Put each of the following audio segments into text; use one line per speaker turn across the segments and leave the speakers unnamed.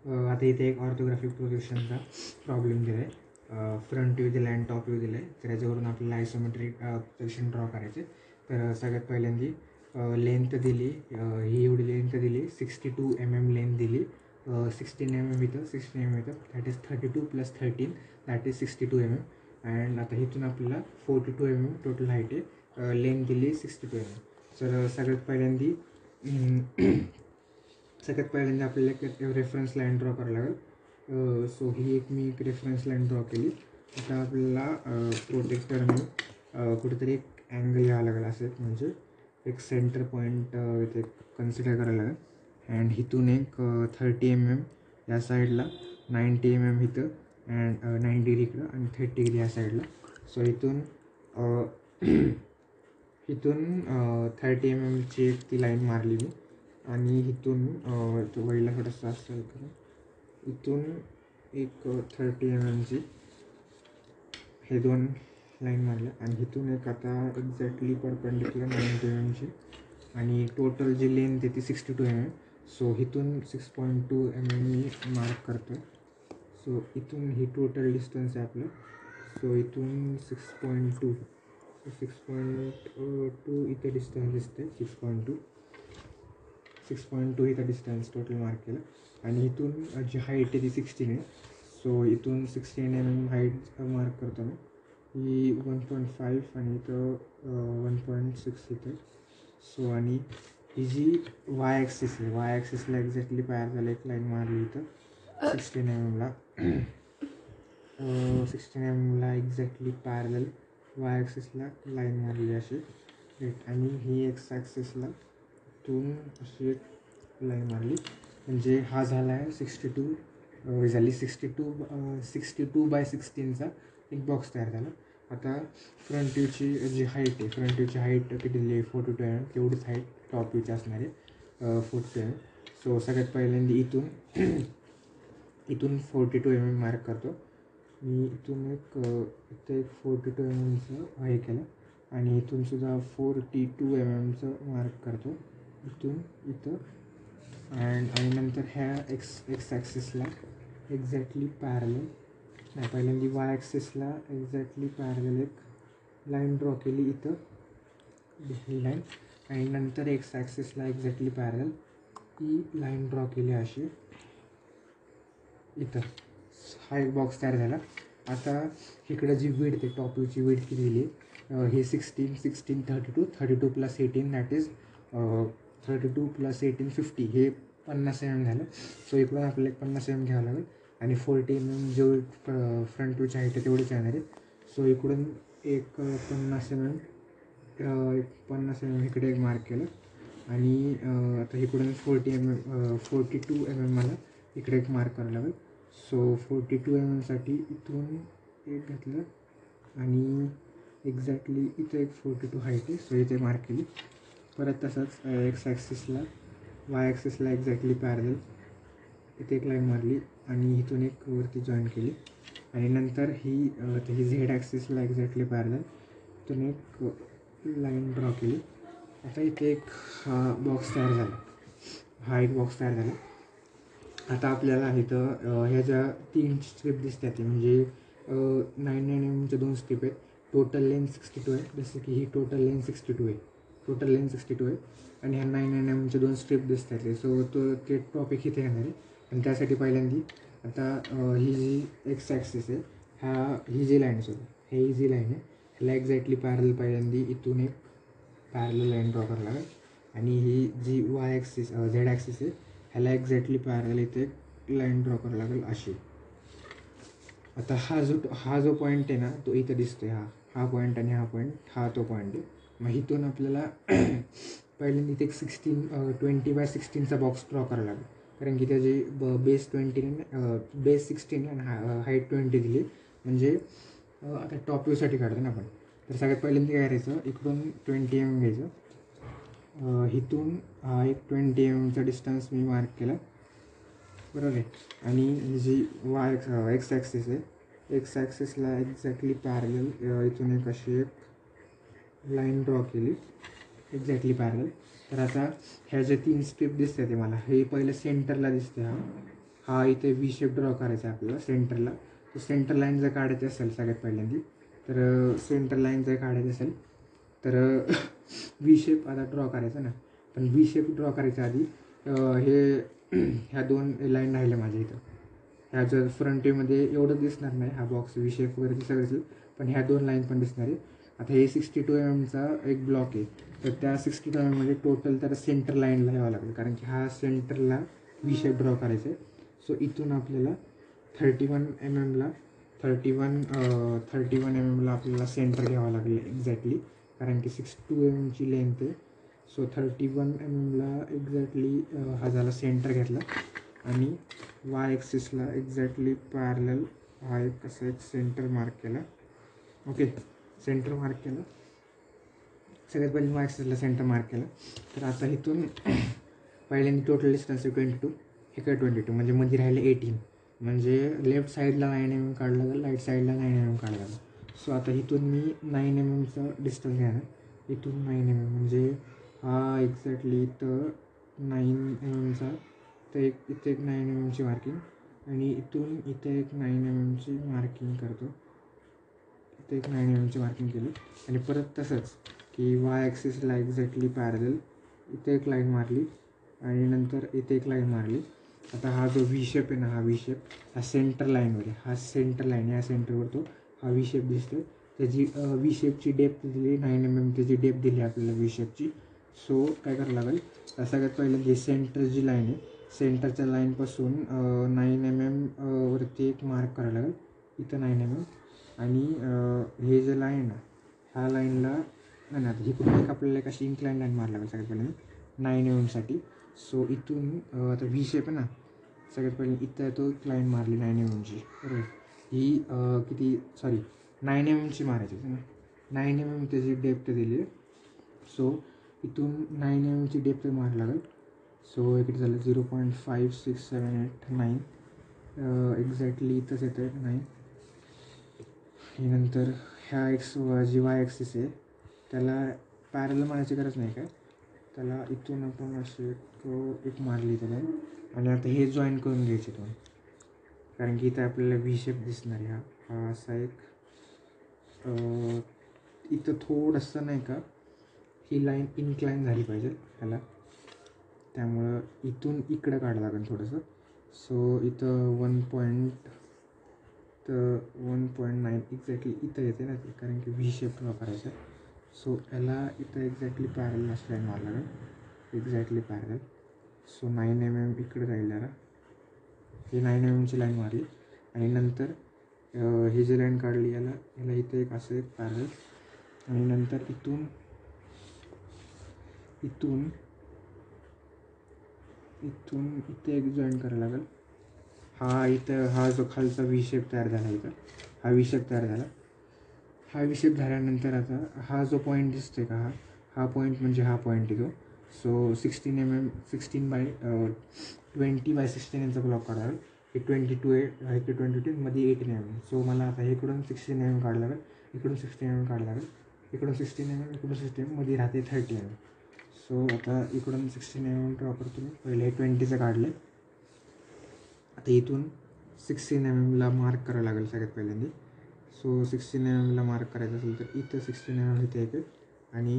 आता इथे एक ऑर्थोग्राफिक प्रोजेक्शनचा प्रॉब्लेम दिला आहे. फ्रंट व्ह्यू दिला आहे आणि टॉप व्ह्यू दिला आहे. तर याच्यावरून आपल्याला आयसोमेट्रिक प्रोजेक्शन ड्रॉ करायचे. तर सगळ्यात पहिल्यांदी लेंथ दिली, ही एवढी लेंथ दिली, 62 mm लेंथ दिली, 16 mm इथं, 16 mm इथं, that is 32 + 13 that is 62 mm. And आता इथून आपल्याला 42 mm टोटल हाईट आहे. लेंथ दिली 62 mm. तर सगळ्यात पहिल्यांदा आपल्याला एक रेफरन्स लाईन ड्रॉ करावं लागेल. सो ही मी एक रेफरन्स लाईन ड्रॉ केली. आता आपल्याला प्रोटेक्टरने कुठेतरी एक अँगल घ्यावा लागेल, असे म्हणजे एक सेंटर पॉईंट इथे कन्सिडर करायला लागेल. अँड इथून एक 30 mm या साईडला, 90 mm इथं, अँड 90 डिग्री इकडं आणि 30 डिग्री या साईडला. सो इथून 30 mmची एक ती लाईन मारली मी. आणि इथून तो वळीला थोडासा असं करून इथून एक 30 mmची हे दोन लाईन मारल्या. आणि इथून एक आता एक्झॅक्टली परपेंडिक्युलर 90 mmची. आणि टोटल जी लेंथ आहे ती 62 mm. सो इथून 6.2 mm मी मार्क करतो. सो इथून ही टोटल डिस्टन्स आहे आपलं. सो इथून 6.2 इथे डिस्टन्स दिसते. 6.2 इथं डिस्टन्स टोटल मार्क केलं. आणि इथून जी हाईट आहे ती 16 आहे. सो इथून 16 mm हाईट मार्क करतो मी. ही 1.5 आणि इथं 1.6 इथे. सो आणि ही जी वाय ॲक्सिस आहे, वाय ॲक्सिसला एक्झॅक्टली पॅरलल एक लाईन मारली इथं 16 mmला. 16 mmला एक्झॅक्टली पॅरलल वाय ॲक्सिसला लाईन मारली अशी. राईट. आणि ही एक्स ॲक्सिसला इथून अशी एक लाईन मारली. म्हणजे हा झाला आहे 62 झाली 62/16चा एक बॉक्स तयार झाला. आता फ्रंट व्ह्यूची जी हाईट आहे, फ्रंट व्ह्यूची हाईट किती दिली आहे 42 mm, तेवढीच हाईट टॉप व्ह्यूची असणार आहे 42 mm. सो सगळ्यात पहिल्यांदा इथून 42 mm मार्क करतो मी. इथून इथं एक 42 mmचं हे केलं. आणि इथून सुद्धा 42 mmचं मार्क करतो इथून इथं. आणि नंतर ह्या एक्स ॲक्सिसला एक्झॅक्टली पॅरलल, नाही पहिल्यांदा वाय ॲक्सिसला एक्झॅक्टली पॅरलल एक लाईन ड्रॉ केली इथं, ही लाईन. आणि नंतर एक्स ॲक्सिसला एक्झॅक्टली पॅरलल ही लाईन ड्रॉ केली अशी इथं. हा एक बॉक्स तयार झाला. आता इकडं जी विड्थ आहे, टॉप व्ह्यूची विड्थ किती दिली आहे, हे 16 32 32 + 18 दॅट इज 32 + 18 50. हे 50 mm झालं. सो इकडून आपल्याला एक 50 mm घ्यावं लागेल. आणि 40 mm जो फ्रंट व्ह्यूची हाईट आहे तेवढीच येणार आहे. सो इकडून एक 50 mm इकडे एक मार्क केलं. आणि आता इकडून 42 mm मला इकडे एक मार्क करावं लागेल. सो 42 mmसाठी इथून एक घेतलं आणि एक्झॅक्टली इथं एक 42 हाईट आहे. सो इथे मार्क केली. परत तसंच एक्स ॲक्सिसला वाय ॲक्सिसला एक्झॅक्टली पॅरलल इथे एक लाईन मारली आणि इथून एक वरती जॉईन केली. आणि नंतर ही झेड ॲक्सिसला एक्झॅक्टली पॅरलल इथून एक लाईन ड्रॉ केली. आता इथे एक हा बॉक्स तयार झाला, हा एक बॉक्स तयार झाला. आता आपल्याला इथं ह्या ज्या 3 स्ट्रिप दिसतात म्हणजे 9 mmच्या 2 स्ट्रिप आहेत. टोटल लेंथ 62 आहे. जसं की ही टोटल लेंथ 62 आहे. आणि ह्या 9 mmच्या 2 स्ट्रिप दिसतात आहे. सो ते टॉपिक इथे येणार आहे. आणि त्यासाठी पहिल्यांदी आता ही जी एक्स ॲक्सिस आहे, ही जी लाईन आहे ह्याला एक्झॅक्टली पॅरलल पहिल्यांदी इथून एक पॅरलल लाईन ड्रॉ करावं लागेल. आणि ही जी वाय ॲक्सिस झेड ॲक्सिस आहे ह्याला एक्झॅक्टली पॅरलल इथे एक लाईन ड्रॉ करावं लागेल अशी. आता हा जो पॉईंट आहे ना तो इथं दिसतोय. हा पॉईंट आणि हा तो पॉईंट आहे. मग इथून आपल्याला पहिल्यांदा इथे एक 20/16चा बॉक्स ड्रॉ करावा लागेल. कारण की त्याची बेस 16 आणि हाईट 20 दिली. म्हणजे आता टॉप व्ह्यूसाठी काढतो ना आपण. तर सगळ्यात पहिल्यांदा काय करायचं, इकडून 20 mm घ्यायचं. इथून हा एक 20 mmचा डिस्टन्स मी मार्क केला, बरोबर आहे. आणि ही जी एक्स ॲक्सिस आहे, एक्स ॲक्सिसला एक्झॅक्टली पॅरलल इथून एक अशी एक लाईन ड्रॉ केली एक्झॅक्टली पॅरलल. तर आता ह्या ज्या 3 स्ट्रिप दिसतात ते मला, हे पहिलं सेंटरला दिसते. हा इथे व्ही शेप ड्रॉ करायचा आहे आपल्याला सेंटरला. तर सेंटर लाईन जर काढायची असेल सगळ्यात पहिल्यांदा, तर सेंटर लाईन जर काढायची असेल तर व्ही शेप आता ड्रॉ करायचा ना. पण व्ही शेप ड्रॉ करायच्या आधी ह्या 2 लाईन राहिल्या माझ्या इथं. ह्या जर फ्रंट व्ह्यूमध्ये एवढं दिसणार नाही, हा बॉक्स व्ही शेप वगैरे सगळं दिसेल, पण ह्या 2 लाईन पण दिसणार आहे. आता हे 62 mm एक ब्लॉक आहे, तर त्या 62 mm टोटल त्याला सेंटर लाईनला यावं लागेल, कारण की हा सेंटरला व्ही शेप ड्रॉ करायचा आहे. सो इथून आपल्याला 31 mm ला 31 mm ला आपल्याला सेंटर घ्यावं लागेल एक्झॅक्टली, कारण की 62 mm ची लेंथ आहे. सो 31 mm ला एक्झॅक्टली हा झाला सेंटर घेतला आणि वाय ॲक्सिसला एक्झॅक्टली पॅरलल हा एक असा एक सेंटर मार्क केला. ओके, सेंटर मार्क केलं. सगळ्यात पहिले वाय ॲक्सिसला सेंटर मार्क केलं. तर आता इथून पहिल्यांदा टोटल डिस्टन्स आहे 22, हे काय 22 म्हणजे मध्ये राहिले 18, म्हणजे लेफ्ट साईडला 9 mm काढला जाईल, राईट साईडला 9 mm काढला जाईल. सो आता इथून मी 9 mmचा डिस्टन्स घेणार. इथून 9 mm म्हणजे हा एक्झॅक्टली इथं 9 mmचा, तर इथे एक 9 mmची मार्किंग, आणि इथून इथे एक 9 mmची मार्किंग करतो. इथे एक 9 mmची मार्किंग केली आणि परत तसंच की वाय ॲक्सिसला एक्झॅक्टली पॅरलल इथे एक लाईन मारली आणि नंतर इथे एक लाईन मारली. आता हा जो व्ही शेप आहे ना, हा व्ही शेप हा सेंटर लाईनवर आहे, हा सेंटर लाईन, या सेंटरवर तो हा व्ही शेप दिसतो. त्याची व्ही शेपची डेप्थ दिली 9 mm, त्याची डेप्थ दिली आपल्याला व्ही शेपची. सो काय करावं लागेल, सगळ्यात पहिलं जे सेंटर जी लाईन आहे, सेंटरच्या लाईनपासून 9 mm वरती एक मार्क करावं लागेल, इथं 9 mm. आणि हे जे लाईन आहे ना, ह्या लाईनला नाही ना, आता इकडून एक आपल्याला एक अशी इन्क्लाइन लाईन मारावी लागेल सगळ्यात पहिल्यांदा 9 mmसाठी. सो इथून आता व्ही शेप आहे ना, सगळ्यात पहिले इथं तो लाईन मारली 9 mmची. बरोबर, ही किती 9 mmची मारायची ना, 9 mm त्याची डेप्थ दिली आहे. सो इथून 9 mmची डेप्थ मारावी लागेल. सो इकडे झालं 0.5678 एक्झॅक्टली इथंच येतं आहे 9. आणि नंतर ह्या जी वाय ॲक्सिस आहे त्याला पॅरलल मारायची गरज नाही काय, त्याला इथून आपण असे एक मारली त्याला. आणि आता हे जॉईन करून घ्यायचे तुम्ही, कारण की इथं आपल्याला व्ही शेप दिसणार आहे. हा असा एक इथं थोडंसं नाही का, ही लाईन इन्क्लाइन झाली पाहिजे ह्याला, त्यामुळं इथून इकडं काढावं लागेल थोडंसं. सो इथं 1.9 एक्झॅक्टली इथं येते ना ते, कारण की व्ही शेप ड्रॉ करायचा आहे. सो याला इथं एक्झॅक्टली पॅरलल असं लाईन मारावं लागेल, एक्झॅक्टली पॅरलल. सो 9 mm इकडे राहील जरा, ही 9 mmची लाईन मारली आणि नंतर ही जी लाईन काढली याला इथे एक असं एक पॅरलल, आणि नंतर इथून इथे एक जॉईन करायला लागेल. हा जो खालचा व्ही शेप तयार झाला, इथं हा व्ही शेप तयार झाला. हा व्ही शेप झाल्यानंतर आता हा जो पॉईंट दिसतोय का, हा पॉईंट म्हणजे हा पॉईंट येतो. सो 16 mm 20/16 यांचा ब्लॉक काढावा. हे 22 आहे, इकडे 22 मध्ये 18 mm. सो मला आता इकडून 16 mm काढावं लागेल, इकडून 16 mm काढावं लागेल, इकडून 16 mm, इकडून 16 mm, मध्ये राहते 30 mm. सो आता इकडून 16 mm ड्रॉ करतो मी. पहिले हे 20चं काढलं. आता इथून 16 mm ला मार्क करावं लागेल सगळ्यात पहिल्यांदा. सो 16 mm ला मार्क करायचं असेल तर इथं 16 mm इथे येते, आणि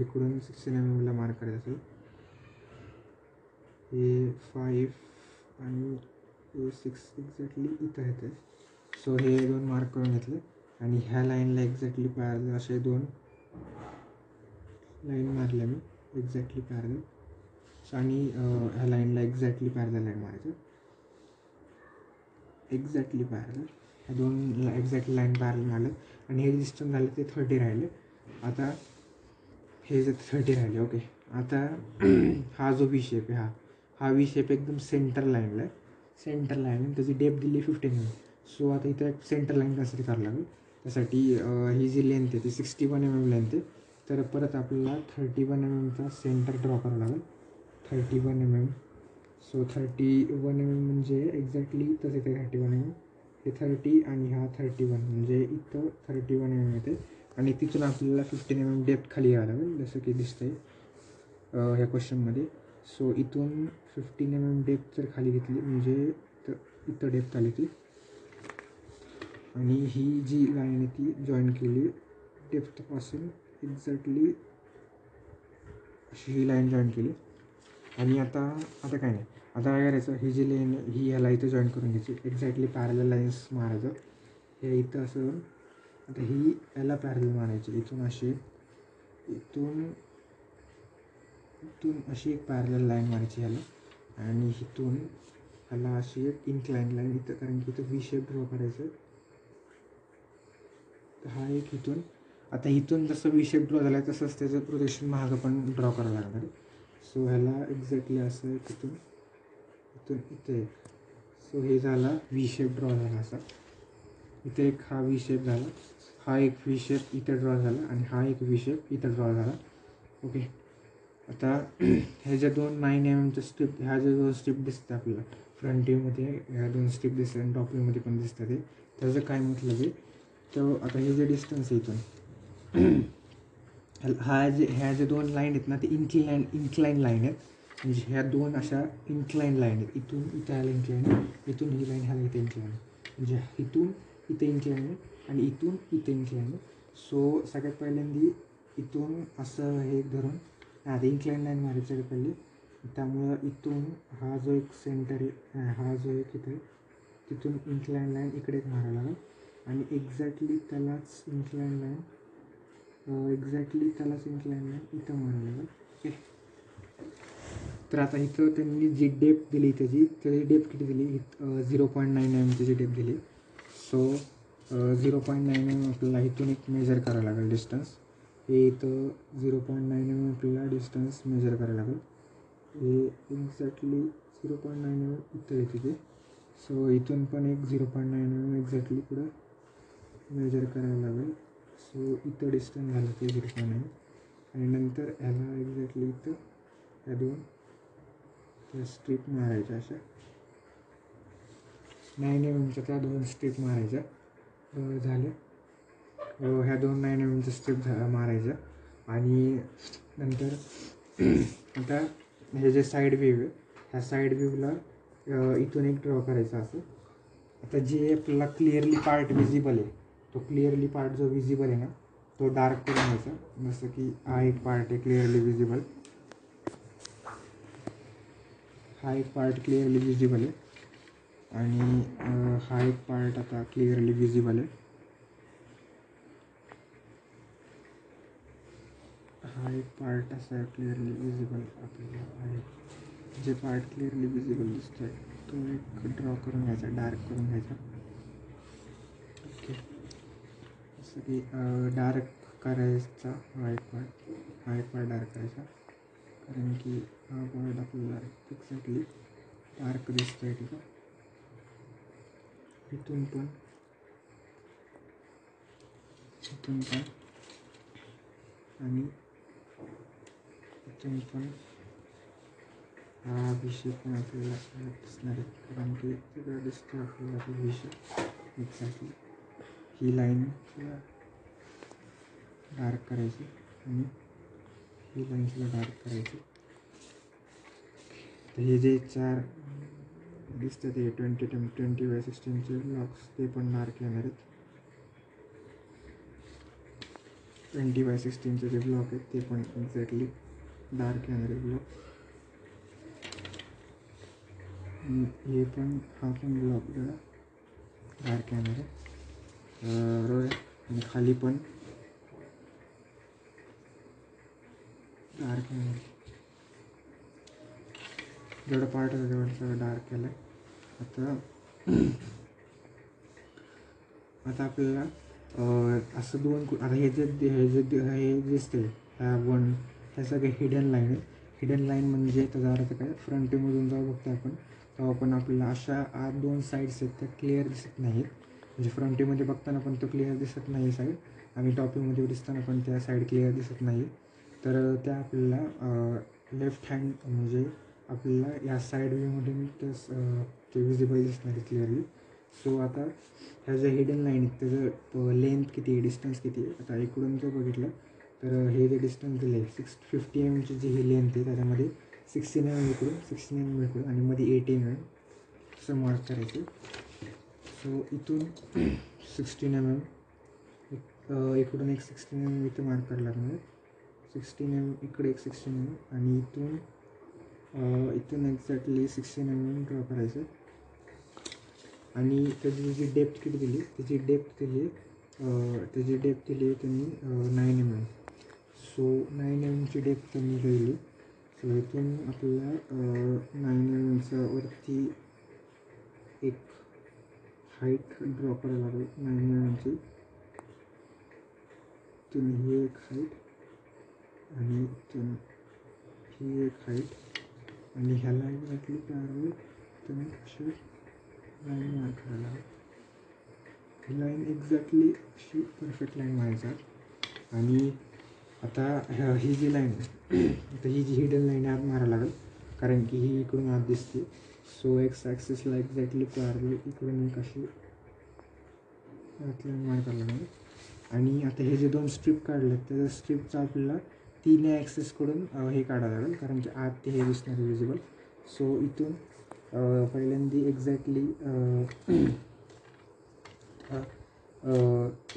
इकडून 16 mm ला मार्क करायचं असेल हे 5 आणि हे 6 एक्झॅक्टली इथं येते. सो हे 2 मार्क करून घेतले आणि ह्या लाईनला एक्झॅक्टली पॅरलल असे 2 लाईन मारल्या मी, एक्झॅक्टली पॅरलल. आणि ह्या लाईनला एक्झॅक्टली पॅरलल लाईन मारायचं, एक्झॅक्टली पॅरलल. ह्या 2 एक्झॅक्टली लाईन पॅरलल मारलं आणि हे डिस्टन्स झालं ते 30 राहिले. आता हे जे 30 राहिले. ओके, आता हा जो व्ही शेप आहे, हा व्ही शेप एकदम सेंटर लाईनला आहे, सेंटर लाईन त्याची डेप्थ दिली 15 mm. सो आता इथं एक सेंटर लाईन त्यासाठी करावं लागेल. त्यासाठी ही जी लेंथ आहे ती 61 mm लेंथ आहे, तर परत आपल्याला 31 mmचा सेंटर ड्रॉ करावं लागेल, 31 mm. सो 31 mm म्हणजे एक्झॅक्टली इथंच येते 31 mm, हे 30 आणि हा 31 म्हणजे इथं 31 mm येते. आणि तिथून आपल्याला 15 mm डेप्थ खाली यावं लागेल, जसं की दिसतंय ह्या क्वेश्चनमध्ये. सो इथून 15 mm डेप्थ जर खाली घेतली म्हणजे तर इथं डेप्थ आली ती, आणि ही जी लाईन आहे ती जॉईन केली डेप्थपासून एक्झॅक्टली अशी ही लाईन जॉईन केली. आणि आता काय नाही, आता काय करायचं, ही जी लाईन ही ह्याला इथं जॉईन करून घ्यायची, एक्झॅक्टली पॅरलल लाईन्स मारायचं. हे इथं असं, आता ही याला पॅरलल मारायची, इथून अशी, इथून अशी एक पॅरलल लाईन मारायची ह्याला, आणि इथून ह्याला अशी एक इन्क्लाइन लाईन इथं, कारण की इथं व्ही शेप ड्रॉ करायचं. तर हा एक इथून, आता इथून जसं व्ही शेप ड्रॉ झाला आहे तसंच त्याचं प्रोजेक्शन मागं पण ड्रॉ करावं लागणार आहे. सो ह्याला एक्झॅक्टली असं इथून इथे, सो हे झाला व्ही शेप ड्रॉ झाला असा. इथे एक हा व्ही शेप झाला, हा एक व्ही शेप इथं ड्रॉ झाला, आणि हा एक व्ही शेप इथं ड्रॉ झाला. ओके, आता ह्या ज्या 2 9 mm स्ट्रिप, ह्या ज्या 2 स्ट्रिप दिसतात आपल्याला फ्रंट व्ह्यूमध्ये, ह्या 2 स्ट्रिप दिसतात आणि टॉप व्ह्यूमध्ये पण दिसतात. ते त्याचं काय मतलब आहे, तर आता हे जे डिस्टन्स आहे इथून ह्या ज्या 2 लाईन आहेत ना, ते इन्क्लाइन लाईन आहेत. म्हणजे ह्या 2 अशा इन्क्लाइन लाईन आहेत, इथून इथं ह्याला इन्क्लाइन आहे, इथून ही लाईन ह्याला इथे इन्क्लाइन आहे, म्हणजे इथून इथे इन्क्लाइन आहे आणि इथून इथे इन्क्लाइन आहे. सो सगळ्यात पहिल्यांदा इथून असं हे धरून आता इन्क्लाइन लाईन मारायची पहिली. त्यामुळं इथून हा जो एक सेंटर आहे, हा जो एक इथे, तिथून इन्क्लाइन लाईन इकडे एक मारायला लागेल, आणि एक्झॅक्टली त्यालाच इन्क्लाइन लाईन इथं मारायला लागेल. ओके, तर आता इथं त्यांनी जी डेप्थ दिली त्याची डेप्थ किती दिली, 0.9 mm त्याची डेप्थ दिली. सो 0.9 mm आपल्याला इथून एक मेजर करायला लागेल डिस्टन्स. हे इथं 0.9 mm आपल्याला डिस्टन्स मेजर करायला लागेल. हे एक्झॅक्टली 0.9 mm इथं येते ते. सो इथून पण एक 0.9 mm एक्झॅक्टली पुढं मेजर करायला लागेल. सो इथं डिस्टन्स झालं ते 0.9, आणि नंतर ह्याला एक्झॅक्टली इथं ह्या 2 त्या स्ट्रिप मारायच्या, अशा 9 mm त्या 2 स्ट्रिप मारायच्या. झालं, ह्या 2 9 mm स्ट्रिप मारायच्या. आणि नंतर आता हे जे साईड व्ह्यू आहे, ह्या साईड व्ह्यूला इथून एक ड्रॉ करायचा असं. आता जे आपल्याला क्लिअरली पार्ट विजिबल आहे, तो क्लिअरली पार्ट जो विजिबल आहे ना, तो डार्क करून घ्यायचा. जसं की हा एक पार्ट आहे क्लिअरली विजिबल, हा एक पार्ट क्लिअरली विजिबल आहे, आणि हा एक पार्ट आता क्लिअरली विजिबल आहे. हा एक पार्ट असा आहे क्लिअरली विजिबल आपल्याला आहे. जे पार्ट क्लिअरली विजिबल दिसतो आहे तो एक ड्रॉ करून घ्यायचा, डार्क करून घ्यायचा. ओके, जसं की डार्क करायचा हा एक पार्ट डार्क करायचा, कारण की हा पार्ट आपल्याला एक्झॅक्टली डार्क दिसतो आहे. ठीक आहे, इथून पण आणि इथून पण हा विषय पण आपल्याला दिसणार आहे, कारण की सगळं दिसतो आपल्याला तो विषय. एक्झॅक्टली ही लाईन डार्क करायची, आणि ही लाईनला डार्क करायची. तर हे जे 4 दिसतात ते 20x16 ब्लॉक्स, ते पण डार्क येणार आहेत. 20x16 जे ब्लॉक आहेत ते पण एक्झॅक्टली डार्क येणार आहेत ब्लॉक. हे पण, हा पण ब्लॉक डार्क येणार आहे बरोबर. आणि खाली पण डार्क येणार आहे. जेवढं पार्ट आहे तेवढं सगळं डार्क केलं आहे. आता आपल्याला असं 2 आता हे दिसते ह्या 1, ह्या सगळ्या हिडन लाईन आहेत. हिडन लाईन म्हणजे त्याचा अर्थ काय, फ्रंट व्ह्यूमधून जेव्हा बघतो आपण तेव्हा पण आपल्याला अशा 2 साईड्स आहेत त्या क्लिअर दिसत नाहीत. म्हणजे फ्रंट व्ह्यूमध्ये बघताना पण तो क्लिअर दिसत नाही साईड, आणि टॉप व्ह्यूमध्ये दिसताना पण त्या साईड क्लिअर दिसत नाही. तर त्या आपल्याला लेफ्ट हँड, म्हणजे आपल्याला या साईड व्ह्यूमधून ते विजिबल दिसणार आहे क्लिअरली. सो आता ह्या ज्या हिडन लाईन आहेत त्याचं लेंथ किती आहे, डिस्टन्स किती आहे. आता इकडून जर बघितलं तर हे जे डिस्टन्स दिलं आहे 650 mm ची जी ही लेंथ आहे, त्याच्यामध्ये 16 mm इकडून, 16 mm इकडून, आणि मध्ये 18 mm. असं मार्क करायचं. सो इथून 16 mm इकडून एक 16 mm इथं मार्क करायला लागणार. 16 mm इकडे एक 16 mm आणि इथून एक्झॅक्टली 16 mm ड्रॉ करायचं. आणि त्याची जी डेप्थ किती दिली, त्याची डेप्थ दिली त्यांनी 9 mm. सो 9 mm डेप्थ त्यांनी लिहिली. सो इथून आपल्याला 9 mm वरती एक हाईट ड्रॉ करायला लागेल. 9 mm इथून ही एक हाईट आणि इथून ही एक हाईट आणि ह्याला एक्झॅक्टली पॅरल तुम्ही अशी लाईन मार्क करायला हवी. ही लाईन एक्झॅक्टली अशी परफेक्ट लाईन मारायचा. आणि आता ही जी लाईन आता ही जी हिडन लाईन आत मारायला लागेल, कारण की ही इकडून आत दिसते. सो एक्स ॲक्सिसला एक्झॅक्टली पॅरल इकडून एक अशी लाईन मार्क करायला लागेल. आणि आता हे जे 2 स्ट्रीप काढले त्या स्ट्रीपचा आपल्याला 3 ॲक्सिसकडून हे काढावं लागेल, कारण की आत ते हे दिसणार विजिबल. सो इथून पहिल्यांदा एक्झॅक्टली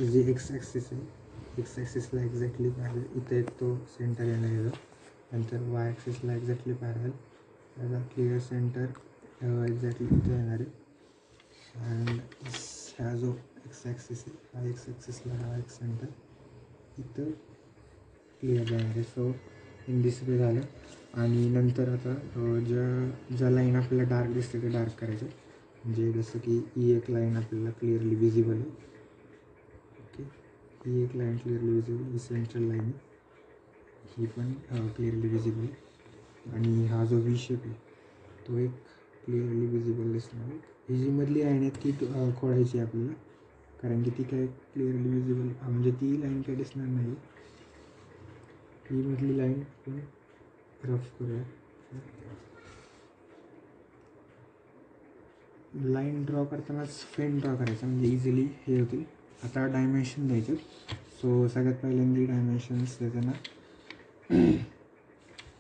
जे एक्स ॲक्सिस आहे, एक्स ॲक्सिसला एक्झॅक्टली पॅरल इथं एक तो सेंटर येणार आहे. नंतर वाय ॲक्सिसला एक्झॅक्टली पॅरल त्याचा क्लिअर सेंटर एक्झॅक्टली इथं येणार आहे. अँड ह्या जो एक्स ॲक्सिस आहे, हा एक्स ॲक्सिसला हा एक सेंटर इथं क्लिअर जाणार आहे. सो इन दिस वे झालं. आणि नंतर आता ज्या लाईन आपल्याला डार्क दिसते ते डार्क करायचं. म्हणजे जसं की ही एक लाईन आपल्याला क्लिअरली विजिबल आहे. ओके, ही एक लाईन क्लिअरली विजिबल, ही सेंट्रल लाईन आहे, ही पण क्लिअरली विजिबल. आणि हा जो व्ही शेप आहे तो एक क्लिअरली विजिबल दिसणार आहे. ही जी मधली लाईन आहे ती खोडायची आहे आपल्याला, कारण की ती काय क्लिअरली विजिबल म्हणजे ती लाईन काय दिसणार नाही. ही मधली लाईन आपण रफ करूया. लाईन ड्रॉ करतानाच फेन ड्रॉ करायचा म्हणजे इझिली हे होतील. आता डायमेन्शन द्यायचं. सो सगळ्यात पहिल्यांदा डायमेन्शन्स देताना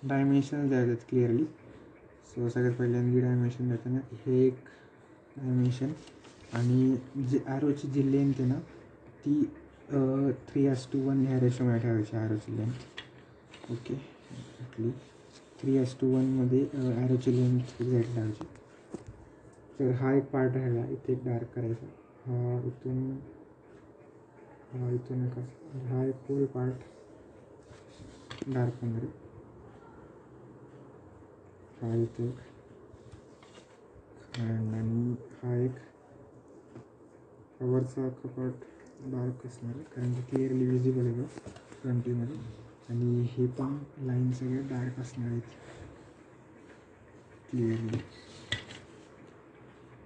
डायमेन्शन्स द्यायचे क्लिअरली. सो सगळ्यात पहिल्यांदा डायमेन्शन देताना हे एक डायमेन्शन आणि जे ॲरोची जी लेंथ आहे ना ती 3:1 ह्या रेशोमध्ये ठेवायची ॲरोची लेंथ. ओके, एक्झॅक्टली 3:1 ॲरोची लेंथ एक्झॅक्ट ठेवायची. तर हा एक पार्ट राहिला, इथे एक डार्क करायचा. इथून हा एक फुल पार्ट डार्क होणार आहे. हा इथे आणि हा एक वरचा अख्खा पार्ट डार्क असणार आहे, कारण की क्लिअरली विजिबल आहे फ्रंट व्ह्यूमध्ये. आणि हे पण लाईन सगळे डार्क असणार आहेत क्लिअरली.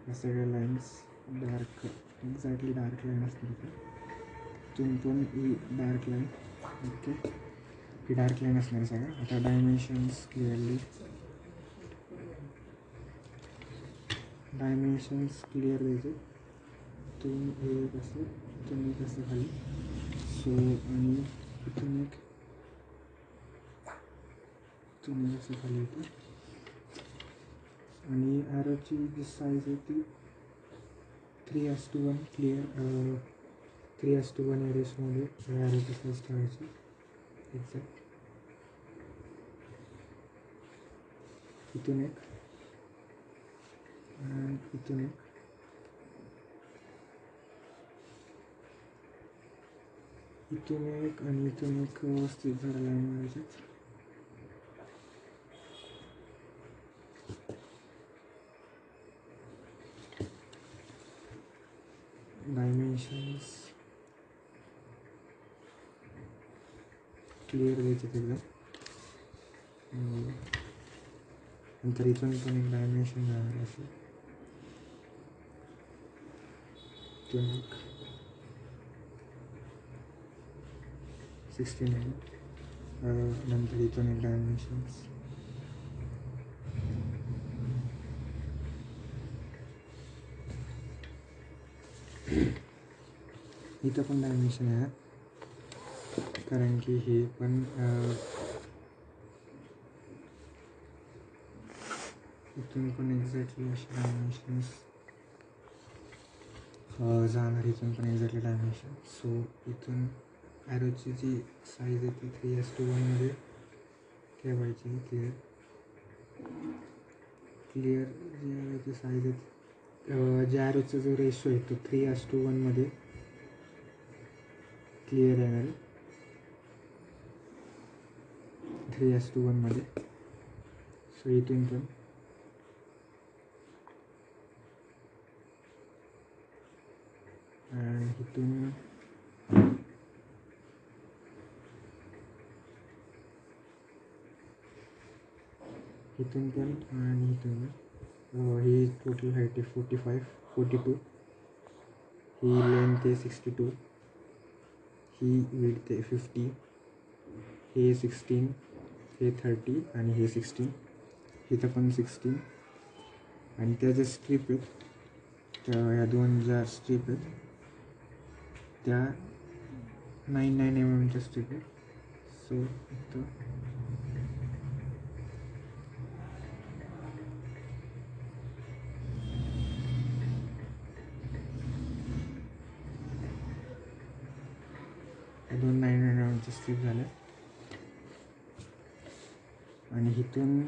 या सगळ्या lines dark exactly dark line असणार आहे. इथून पण ही डार्क लाईन. ओके, ही डार्क लाईन असणार आहे सगळं. आता डायमेन्शन्स क्लिअर द्यायचे. इथून हे कसं, इथून कसं खाली. सो आणि इथून कसं खाली येतं. आणि ॲरोची जी साईज आहे ती 3:1 क्लिअर 3:1 या रेशोमध्ये ॲरोची साईज ठेवायची एक्झॅक्ट. इथून एक आणि इथून एक. इथून एक आणि इथून एक व्यवस्थित जरा लाईन मारायची. डायमेन्शन्स क्लिअर द्यायचे एकदम. नंतर इथून पण एक डायमेन्शन मिळणार असेल. इथून एक 16 नंतर इथून एक डायमेन्शन्स. इथं पण डायमेन्शन आहे, कारण की हे पण इथून पण एक्झॅक्टली असे डायमेन्शन्स जाणार, इथून पण एक्झॅक्टली डायमेन्शन. सो इथून ॲरोची जी साईज आहे ती 3:1 ठेवायची. क्लिअर जी ॲरोची साईज आहे, ज्या ॲरोचा जो रेशो आहे तो 3:1 क्लिअर येणार आहे. 3:1 सो इथून पण इथून पण आणि इथून ही टोटल हाईट आहे 42. ही लेंथ आहे 62. ही विड्थ आहे 50. हे 16, हे 30 आणि हे 16. इथं पण 16. आणि त्या ज्या स्ट्रीप आहेत, त्या ह्या 2 ज्या स्ट्रीप आहेत त्या 9 mm स्ट्रीप आहेत. सो इथं या 2 9 mm स्ट्रीप झाल्या. आणि इथून